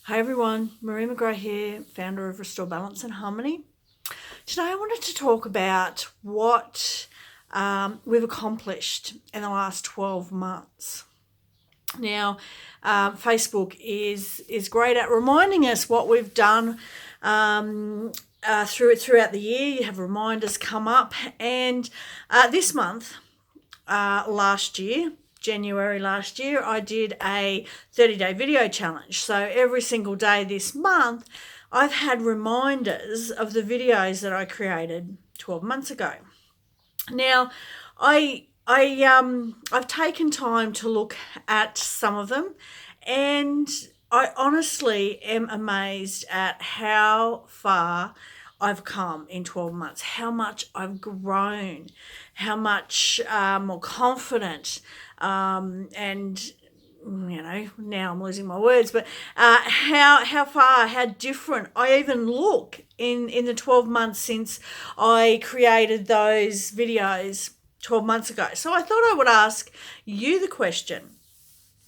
Hi everyone, Marie McGrath here, founder of Restore Balance and Harmony. Today I wanted to talk about what we've accomplished in the last 12 months. Now, Facebook is great at reminding us what we've done throughout the year. You have reminders come up, and this month, last year, January last year, I did a 30-day video challenge. So every single day this month, I've had reminders of the videos that I created 12 months ago. Now, I've taken time to look at some of them, and I honestly am amazed at how far I've come in 12 months, how much I've grown, how much more confident, and now I'm losing my words, but how far, how different I even look in the 12 months since I created those videos 12 months ago. So I thought I would ask you the question,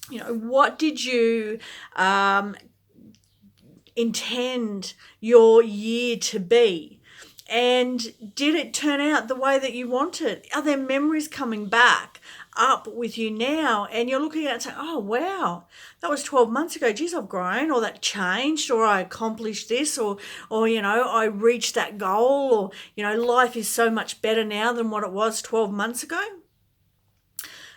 what did you intend your year to be? And did it turn out the way that you wanted? Are there memories coming back up with you now? And you're looking at it and saying, oh, wow, that was 12 months ago. Geez, I've grown, or that changed, or I accomplished this, or I reached that goal, or, life is so much better now than what it was 12 months ago.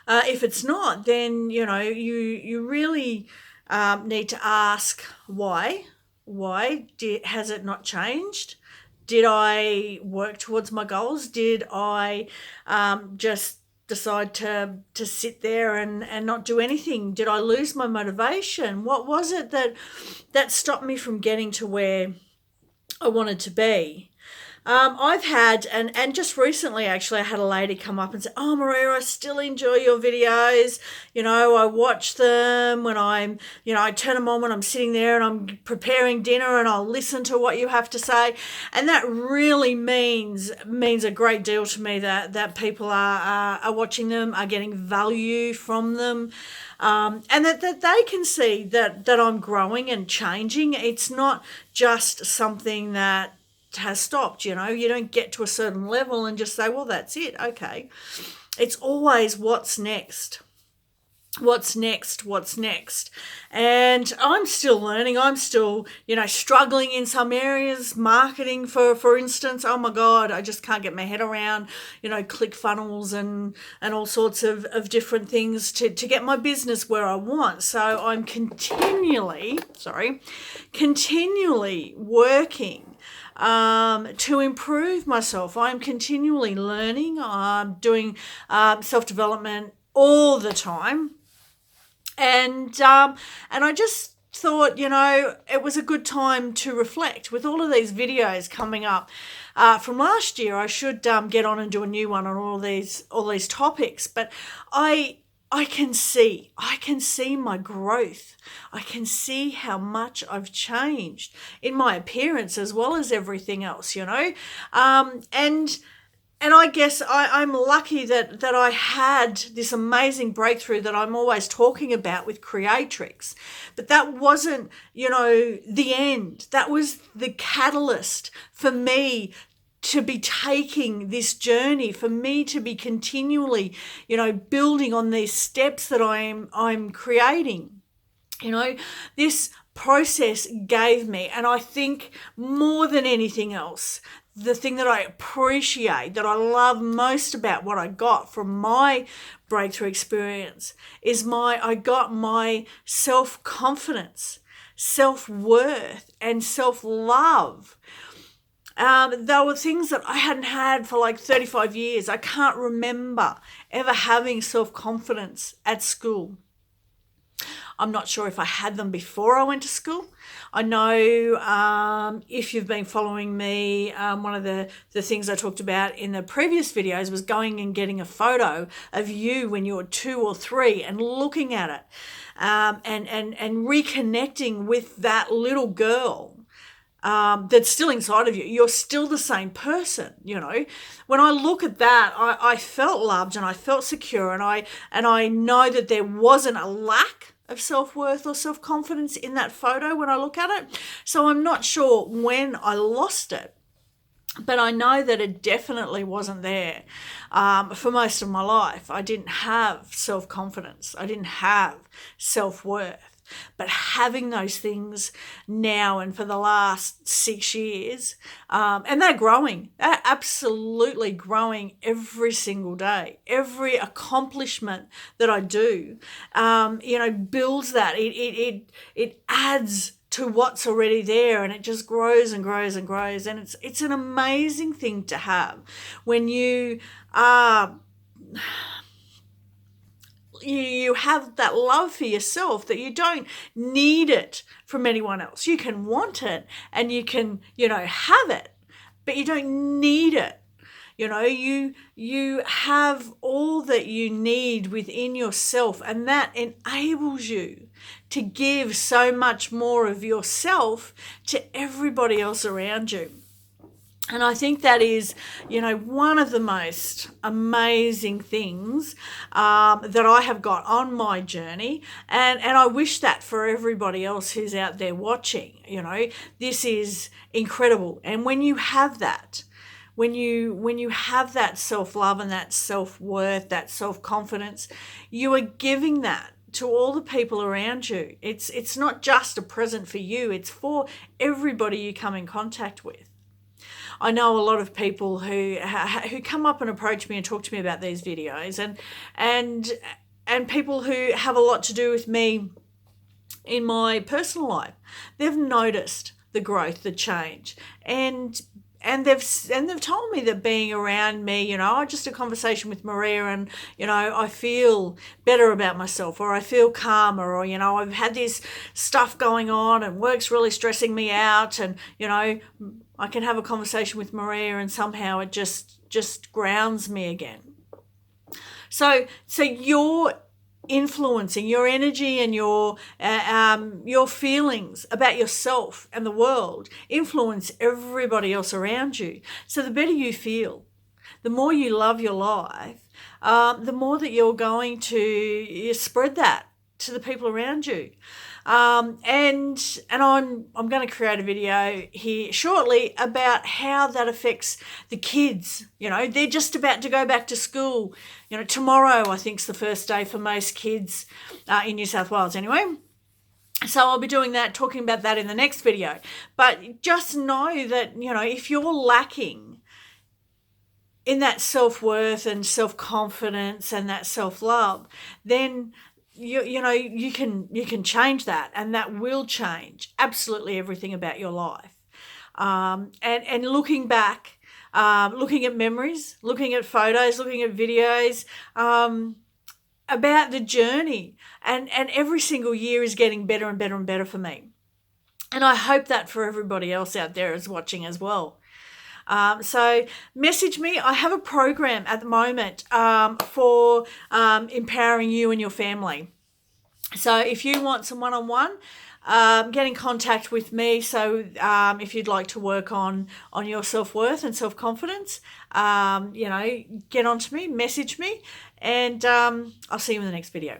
If it's not, then, you really need to ask why. Why has it not changed? Did I work towards my goals? Did I just decide to sit there and not do anything? Did I lose my motivation? What was it that stopped me from getting to where I wanted to be? I've had, and just recently actually, I had a lady come up and say, oh, Maria, I still enjoy your videos. I watch them when I turn them on when I'm sitting there and I'm preparing dinner, and I'll listen to what you have to say. And that really means a great deal to me, that people are watching them, are getting value from them. And that they can see that I'm growing and changing. It's not just something that has stopped. You don't get to a certain level and just say, well, that's it, okay. It's always what's next, and I'm still learning. I'm still struggling in some areas. Marketing, for instance, oh my god, I just can't get my head around click funnels and all sorts of different things to get my business where I want. So I'm continually working to improve myself. I'm continually learning. I'm doing self-development all the time. And I just thought, it was a good time to reflect. With all of these videos coming up from last year, I should get on and do a new one on all these topics. But I can see my growth. I can see how much I've changed in my appearance as well as everything else, And I guess I'm lucky that I had this amazing breakthrough that I'm always talking about with Creatrix. But that wasn't, the end. That was the catalyst for me to be taking this journey, for me to be continually, building on these steps that I'm creating. This process gave me, and I think more than anything else, the thing that I appreciate, that I love most about what I got from my breakthrough experience is I got my self-confidence, self-worth, and self-love. There were things that I hadn't had for like 35 years. I can't remember ever having self-confidence at school. I'm not sure if I had them before I went to school. I know if you've been following me, one of the things I talked about in the previous videos was going and getting a photo of you when you were 2 or 3 and looking at it and reconnecting with that little girl. That's still inside of you. You're still the same person, When I look at that, I felt loved and I felt secure, and I know that there wasn't a lack of self-worth or self-confidence in that photo when I look at it. So I'm not sure when I lost it, but I know that it definitely wasn't there for most of my life. I didn't have self-confidence. I didn't have self-worth. But having those things now and for the last 6 years, and they're growing, they're absolutely growing every single day. Every accomplishment that I do, builds that. It adds to what's already there, and it just grows and grows and grows. And it's an amazing thing to have when you are. You have that love for yourself that you don't need it from anyone else. You can want it and you can, have it, but you don't need it. You have all that you need within yourself, and that enables you to give so much more of yourself to everybody else around you. And I think that is, one of the most amazing things that I have got on my journey. And I wish that for everybody else who's out there watching. This is incredible. And when you have that, when you have that self-love and that self-worth, that self-confidence, you are giving that to all the people around you. It's not just a present for you. It's for everybody you come in contact with. I know a lot of people who come up and approach me and talk to me about these videos, and people who have a lot to do with me in my personal life. They've noticed the growth, the change, and they've told me that being around me, I just had a conversation with Maria, and I feel better about myself, or I feel calmer, or I've had this stuff going on and work's really stressing me out, and I can have a conversation with Maria and somehow it just grounds me again. So you're influencing your energy and your feelings about yourself and the world influence everybody else around you. So the better you feel, the more you love your life, the more that you're going to spread that to the people around you. And I'm going to create a video here shortly about how that affects the kids. They're just about to go back to school. Tomorrow I think is the first day for most kids in New South Wales anyway. So I'll be doing that, talking about that in the next video. But just know that, if you're lacking in that self-worth and self-confidence and that self-love, then you can change that, and that will change absolutely everything about your life. And looking back, looking at memories, looking at photos, looking at videos about the journey, and every single year is getting better and better and better for me. And I hope that for everybody else out there is watching as well. So message me. I have a program at the moment for empowering you and your family. So if you want some one-on-one, get in contact with me. So if you'd like to work on your self-worth and self-confidence, get onto me, message me, and I'll see you in the next video.